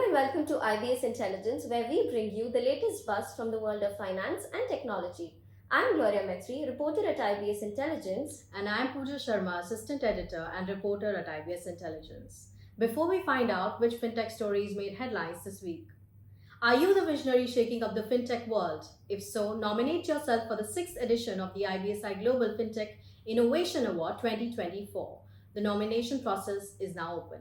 and welcome to IBS Intelligence, where we bring you the latest buzz from the world of finance and technology. I'm Gloria Metri, reporter at IBS Intelligence. And I'm Pooja Sharma, assistant editor and reporter at IBS Intelligence. Before we find out which fintech stories made headlines this week, are you the visionary shaking up the fintech world? If so, nominate yourself for the 6th edition of the IBSI Global Fintech Innovation Award 2024. The nomination process is now open.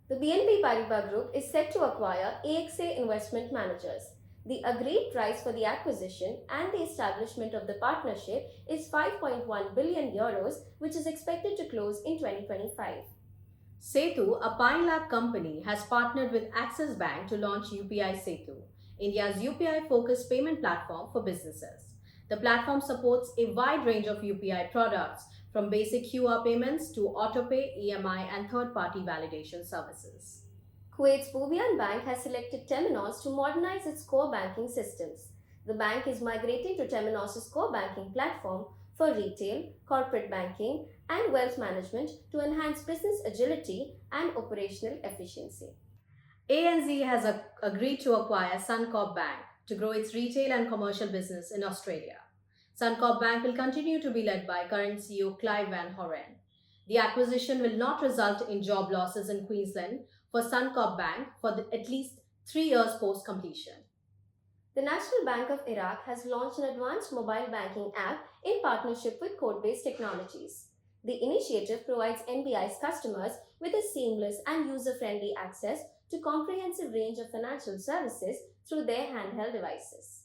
The BNP Paribas Group is set to acquire AXA Investment Managers. The agreed price for the acquisition and the establishment of the partnership is 5.1 billion euros, which is expected to close in 2025. Setu, a Pine Lab company, has partnered with Axis Bank to launch UPI Setu, India's UPI-focused payment platform for businesses. The platform supports a wide range of UPI products, from basic QR payments to autopay, EMI, and third-party validation services. Kuwait's Boubian Bank has selected Temenos to modernize its core banking systems. The bank is migrating to Temenos' core banking platform for retail, corporate banking, and wealth management to enhance business agility and operational efficiency. ANZ has agreed to acquire Suncorp Bank to grow its retail and commercial business in Australia. Suncorp Bank will continue to be led by current CEO Clive Van Horen. The acquisition will not result in job losses in Queensland for Suncorp Bank for at least 3 years post-completion. The National Bank of Iraq has launched an advanced mobile banking app in partnership with Codebase Technologies. The initiative provides NBI's customers with a seamless and user-friendly access to a comprehensive range of financial services through their handheld devices.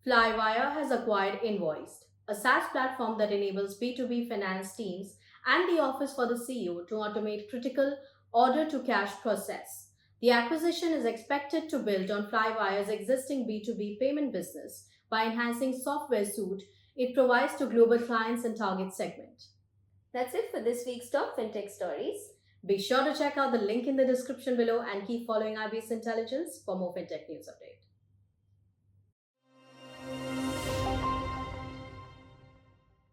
Flywire has acquired Invoiced, a SaaS platform that enables B2B finance teams and the Office for the CEO to automate critical order-to-cash process. The acquisition is expected to build on Flywire's existing B2B payment business by enhancing software suite it provides to global clients and target segment. That's it for this week's top fintech stories. Be sure to check out the link in the description below and keep following IBS Intelligence for more fintech news updates.